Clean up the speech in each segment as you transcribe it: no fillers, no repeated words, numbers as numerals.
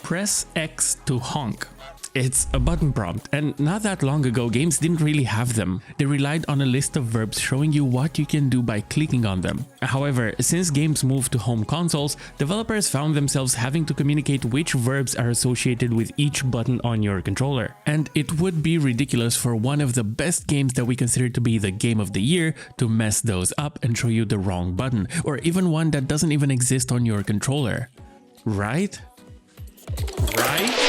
Press X to honk. It's a button prompt, and not that long ago games didn't really have them. They relied on a list of verbs showing you what you can do by clicking on them. However, since games moved to home consoles, developers found themselves having to communicate which verbs are associated with each button on your controller. And it would be ridiculous for one of the best games that we consider to be the game of the year to mess those up and show you the wrong button, or even one that doesn't even exist on your controller. Right? Right?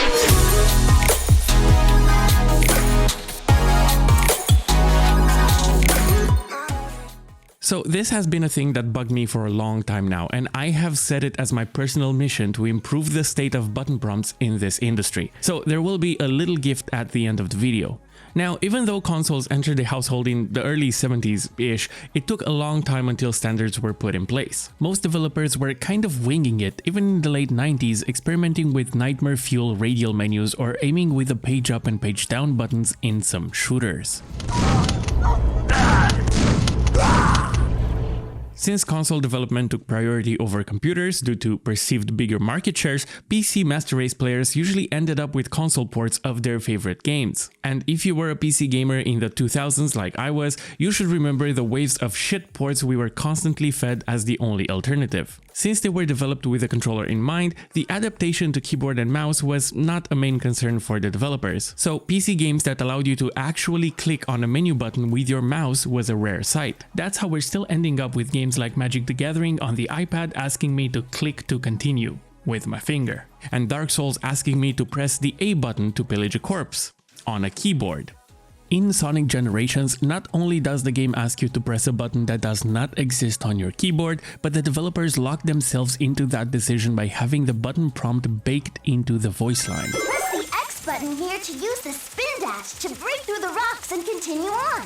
So this has been a thing that bugged me for a long time now, and I have set it as my personal mission to improve the state of button prompts in this industry. So there will be a little gift at the end of the video. Now, even though consoles entered the household in the early 70s-ish, it took a long time until standards were put in place. Most developers were kind of winging it, even in the late 90s, experimenting with nightmare fuel radial menus or aiming with the page up and page down buttons in some shooters. Since console development took priority over computers due to perceived bigger market shares, PC Master Race players usually ended up with console ports of their favorite games. And if you were a PC gamer in the 2000s like I was, you should remember the waves of shit ports we were constantly fed as the only alternative. Since they were developed with a controller in mind, the adaptation to keyboard and mouse was not a main concern for the developers. So PC games that allowed you to actually click on a menu button with your mouse was a rare sight. That's how we're still ending up with games like Magic the Gathering on the iPad asking me to click to continue with my finger, and Dark Souls asking me to press the A button to pillage a corpse on a keyboard. In Sonic Generations, not only does the game ask you to press a button that does not exist on your keyboard, but the developers locked themselves into that decision by having the button prompt baked into the voice line. Press the X button here to use the spin dash to break through the rocks and continue on.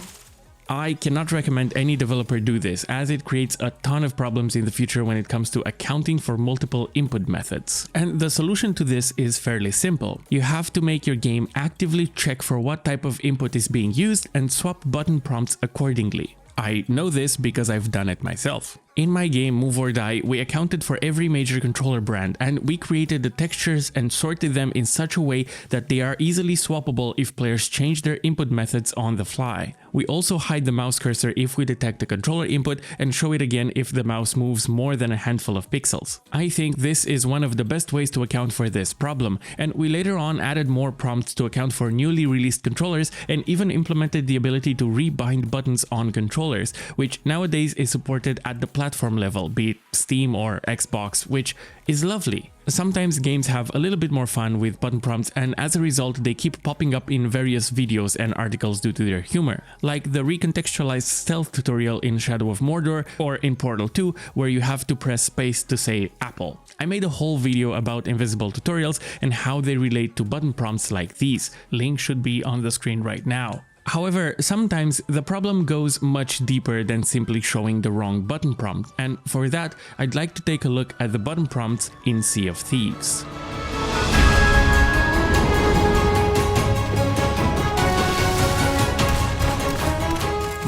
I cannot recommend any developer do this, as it creates a ton of problems in the future when it comes to accounting for multiple input methods. And the solution to this is fairly simple. You have to make your game actively check for what type of input is being used and swap button prompts accordingly. I know this because I've done it myself. In my game Move or Die, we accounted for every major controller brand, and we created the textures and sorted them in such a way that they are easily swappable if players change their input methods on the fly. We also hide the mouse cursor if we detect a controller input and show it again if the mouse moves more than a handful of pixels. I think this is one of the best ways to account for this problem, and we later on added more prompts to account for newly released controllers and even implemented the ability to rebind buttons on controllers, which nowadays is supported at the platform level, be it Steam or Xbox, which is lovely. Sometimes games have a little bit more fun with button prompts, and as a result they keep popping up in various videos and articles due to their humor, like the recontextualized stealth tutorial in Shadow of Mordor or in Portal 2 where you have to press space to say apple. I made a whole video about invisible tutorials and how they relate to button prompts like these. Link should be on the screen right now. However, sometimes the problem goes much deeper than simply showing the wrong button prompt, and for that, I'd like to take a look at the button prompts in Sea of Thieves.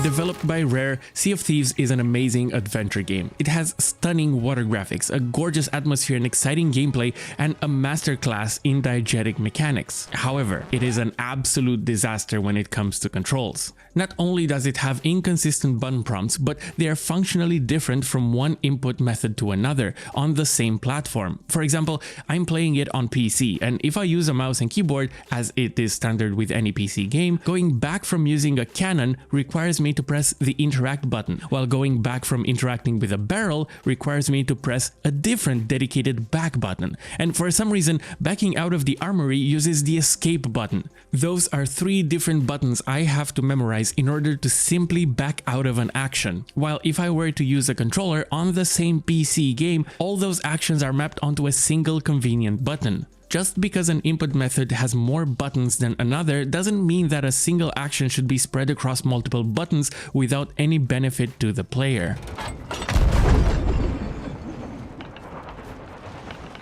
Developed by Rare, Sea of Thieves is an amazing adventure game. It has stunning water graphics, a gorgeous atmosphere and exciting gameplay, and a masterclass in diegetic mechanics. However, it is an absolute disaster when it comes to controls. Not only does it have inconsistent button prompts, but they are functionally different from one input method to another on the same platform. For example, I'm playing it on PC, and if I use a mouse and keyboard, as it is standard with any PC game, going back from using a cannon requires me to press the interact button, while going back from interacting with a barrel requires me to press a different dedicated back button. And for some reason, backing out of the armory uses the escape button. Those are three different buttons I have to memorize in order to simply back out of an action. While if I were to use a controller on the same PC game, all those actions are mapped onto a single convenient button. Just because an input method has more buttons than another doesn't mean that a single action should be spread across multiple buttons without any benefit to the player.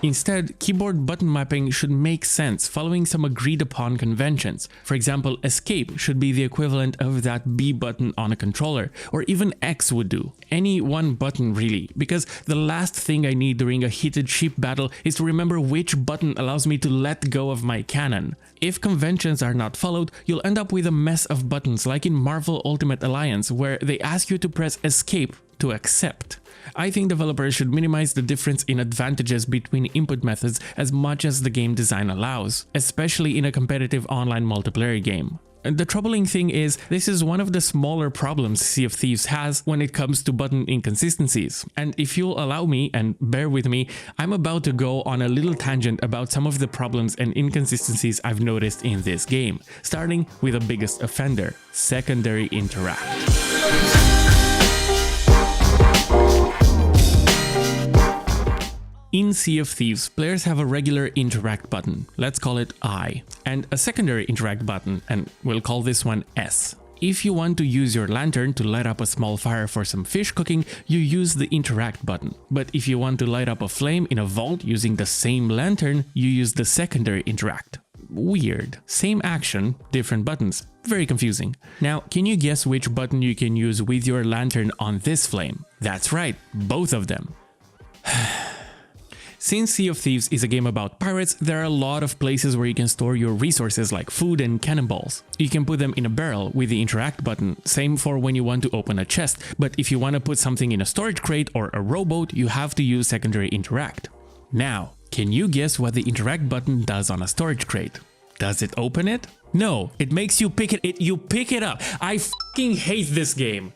Instead, keyboard button mapping should make sense following some agreed upon conventions. For example, escape should be the equivalent of that B button on a controller, or even X would do. Any one button really, because the last thing I need during a heated ship battle is to remember which button allows me to let go of my cannon. If conventions are not followed, you'll end up with a mess of buttons like in Marvel Ultimate Alliance, where they ask you to press escape to accept. I think developers should minimize the difference in advantages between input methods as much as the game design allows, especially in a competitive online multiplayer game. The troubling thing is, this is one of the smaller problems Sea of Thieves has when it comes to button inconsistencies. And if you'll allow me, and bear with me, I'm about to go on a little tangent about some of the problems and inconsistencies I've noticed in this game, starting with the biggest offender, secondary interact. In Sea of Thieves, players have a regular interact button, let's call it I, and a secondary interact button, and we'll call this one S. If you want to use your lantern to light up a small fire for some fish cooking, you use the interact button. But if you want to light up a flame in a vault using the same lantern, you use the secondary interact. Weird. Same action, different buttons. Very confusing. Now, can you guess which button you can use with your lantern on this flame? That's right, both of them. Since Sea of Thieves is a game about pirates, there are a lot of places where you can store your resources like food and cannonballs. You can put them in a barrel with the interact button, same for when you want to open a chest, but if you want to put something in a storage crate or a rowboat, you have to use secondary interact. Now, can you guess what the interact button does on a storage crate? Does it open it? No, it makes you pick it. You pick it up. I fucking hate this game.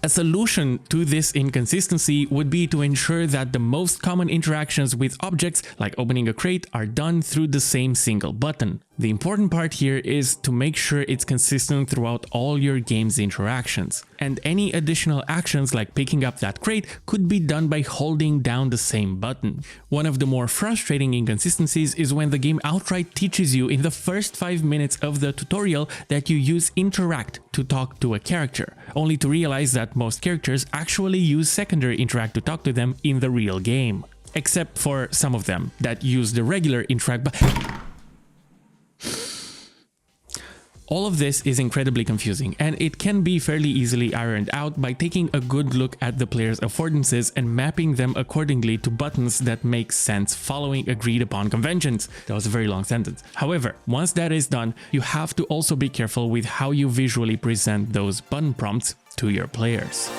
A solution to this inconsistency would be to ensure that the most common interactions with objects, like opening a crate, are done through the same single button. The important part here is to make sure it's consistent throughout all your game's interactions. And any additional actions like picking up that crate could be done by holding down the same button. One of the more frustrating inconsistencies is when the game outright teaches you in the first 5 minutes of the tutorial that you use interact to talk to a character, only to realize that most characters actually use secondary interact to talk to them in the real game. Except for some of them that use the regular interact All of this is incredibly confusing, and it can be fairly easily ironed out by taking a good look at the player's affordances and mapping them accordingly to buttons that make sense following agreed upon conventions. That was a very long sentence. However, once that is done, you have to also be careful with how you visually present those button prompts to your players.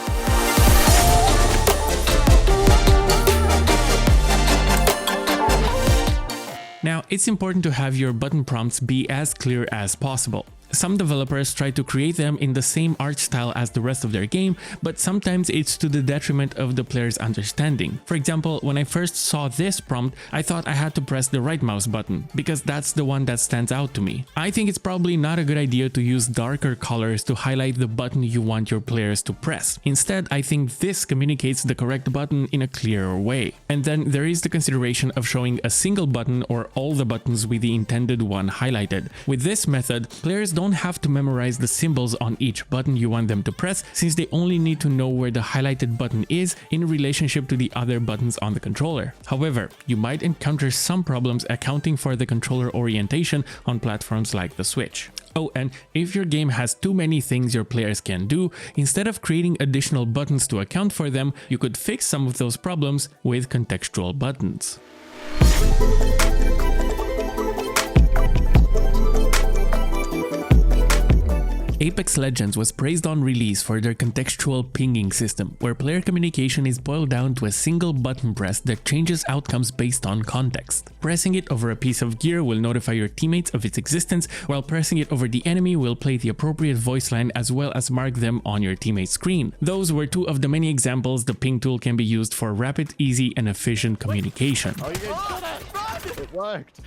Now, it's important to have your button prompts be as clear as possible. Some developers try to create them in the same art style as the rest of their game, but sometimes it's to the detriment of the player's understanding. For example, when I first saw this prompt, I thought I had to press the right mouse button, because that's the one that stands out to me. I think it's probably not a good idea to use darker colors to highlight the button you want your players to press. Instead, I think this communicates the correct button in a clearer way. And then there is the consideration of showing a single button or all the buttons with the intended one highlighted. With this method, players don't have to memorize the symbols on each button you want them to press, since they only need to know where the highlighted button is in relationship to the other buttons on the controller. However, you might encounter some problems accounting for the controller orientation on platforms like the Switch. Oh, and if your game has too many things your players can do, instead of creating additional buttons to account for them, you could fix some of those problems with contextual buttons. Apex Legends was praised on release for their contextual pinging system, where player communication is boiled down to a single button press that changes outcomes based on context. Pressing it over a piece of gear will notify your teammates of its existence, while pressing it over the enemy will play the appropriate voice line as well as mark them on your teammate's screen. Those were two of the many examples the ping tool can be used for rapid, easy, and efficient communication. It worked.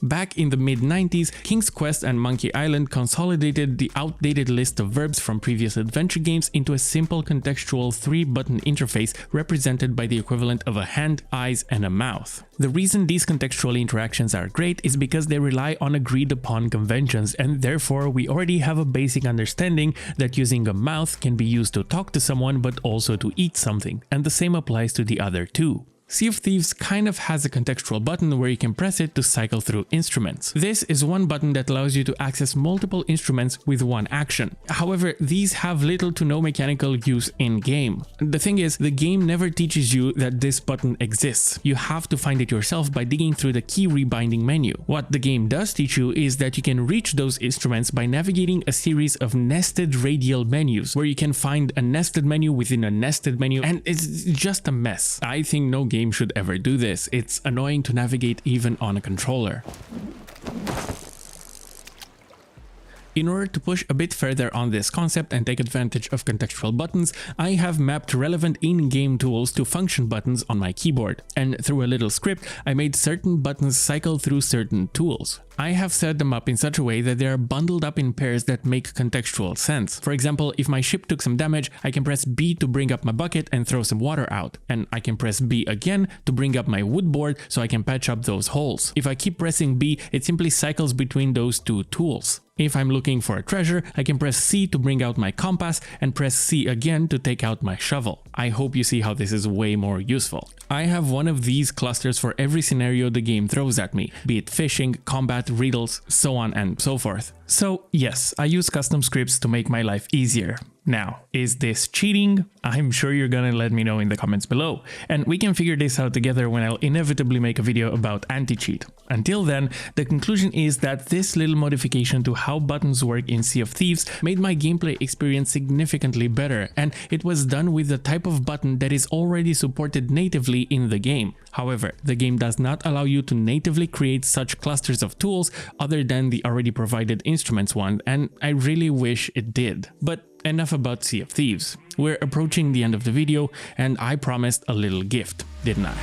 Back in the mid-90s, King's Quest and Monkey Island consolidated the outdated list of verbs from previous adventure games into a simple contextual 3-button interface represented by the equivalent of a hand, eyes, and a mouth. The reason these contextual interactions are great is because they rely on agreed-upon conventions, and therefore we already have a basic understanding that using a mouth can be used to talk to someone but also to eat something, and the same applies to the other two. Sea of Thieves kind of has a contextual button where you can press it to cycle through instruments. This is one button that allows you to access multiple instruments with one action. However, these have little to no mechanical use in-game. The thing is, the game never teaches you that this button exists. You have to find it yourself by digging through the key rebinding menu. What the game does teach you is that you can reach those instruments by navigating a series of nested radial menus, where you can find a nested menu within a nested menu, and it's just a mess. I think no game should ever do this. It's annoying to navigate even on a controller. In order to push a bit further on this concept and take advantage of contextual buttons, I have mapped relevant in-game tools to function buttons on my keyboard, and through a little script I made certain buttons cycle through certain tools. I have set them up in such a way that they are bundled up in pairs that make contextual sense. For example, if my ship took some damage, I can press B to bring up my bucket and throw some water out, and I can press B again to bring up my wood board so I can patch up those holes. If I keep pressing B, it simply cycles between those two tools. If I'm looking for a treasure, I can press C to bring out my compass and press C again to take out my shovel. I hope you see how this is way more useful. I have one of these clusters for every scenario the game throws at me, be it fishing, combat, riddles, so on and so forth. So yes, I use custom scripts to make my life easier. Now, is this cheating? I'm sure you're gonna let me know in the comments below, and we can figure this out together when I'll inevitably make a video about anti-cheat. Until then, the conclusion is that this little modification to how buttons work in Sea of Thieves made my gameplay experience significantly better, and it was done with the type of button that is already supported natively in the game. However, the game does not allow you to natively create such clusters of tools other than the already provided instruments one, and I really wish it did. But enough about Sea of Thieves. We're approaching the end of the video, and I promised a little gift, didn't I?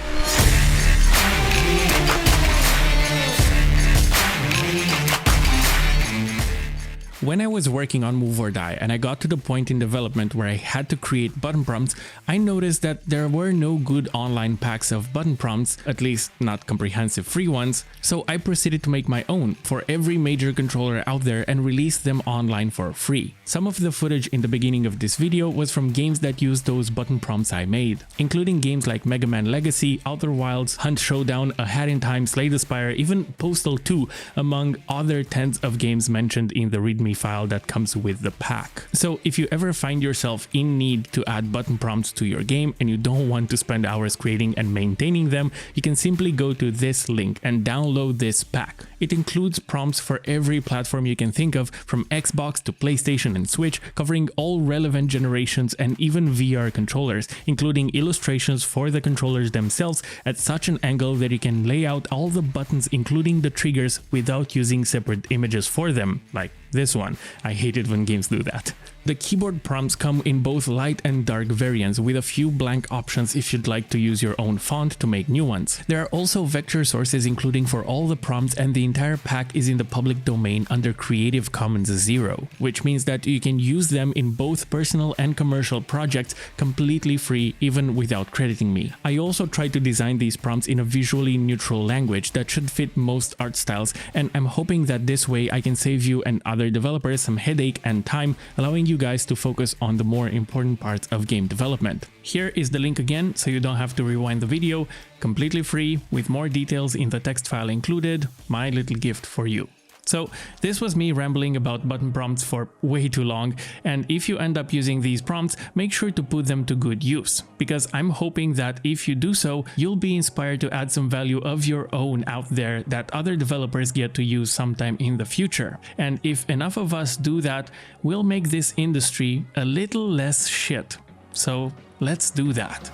When I was working on Move or Die and I got to the point in development where I had to create button prompts, I noticed that there were no good online packs of button prompts, at least not comprehensive free ones, so I proceeded to make my own for every major controller out there and release them online for free. Some of the footage in the beginning of this video was from games that used those button prompts I made, including games like Mega Man Legacy, Outer Wilds, Hunt Showdown, A Hat in Time, Slay the Spire, even Postal 2, among other tens of games mentioned in the README file that comes with the pack. So if you ever find yourself in need to add button prompts to your game and you don't want to spend hours creating and maintaining them, you can simply go to this link and download this pack. It includes prompts for every platform you can think of, from Xbox to PlayStation and Switch, covering all relevant generations and even VR controllers, including illustrations for the controllers themselves at such an angle that you can lay out all the buttons including the triggers without using separate images for them, like this one. I hate it when games do that. The keyboard prompts come in both light and dark variants, with a few blank options if you'd like to use your own font to make new ones. There are also vector sources including for all the prompts, and the entire pack is in the public domain under Creative Commons 0, which means that you can use them in both personal and commercial projects completely free, even without crediting me. I also tried to design these prompts in a visually neutral language that should fit most art styles, and I'm hoping that this way I can save you and other developers some headache and time, allowing you guys to focus on the more important parts of game development. Here is the link again, so you don't have to rewind the video, completely free, with more details in the text file included, my little gift for you. So this was me rambling about button prompts for way too long, and if you end up using these prompts, make sure to put them to good use, because I'm hoping that if you do so, you'll be inspired to add some value of your own out there that other developers get to use sometime in the future. And if enough of us do that, we'll make this industry a little less shit. So let's do that.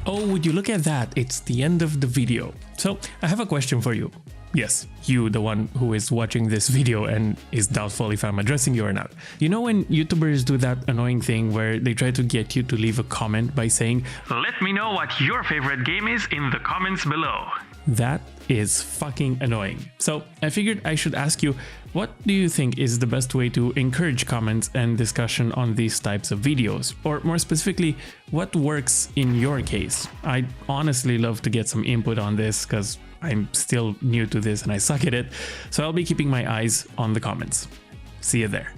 Oh, would you look at that, it's the end of the video. So I have a question for you. Yes, you, the one who is watching this video and is doubtful if I'm addressing you or not. You know when YouTubers do that annoying thing where they try to get you to leave a comment by saying, "Let me know what your favorite game is in the comments below." That is fucking annoying. So I figured I should ask you, what do you think is the best way to encourage comments and discussion on these types of videos? Or more specifically, what works in your case? I'd honestly love to get some input on this, because I'm still new to this and I suck at it, so I'll be keeping my eyes on the comments. See you there.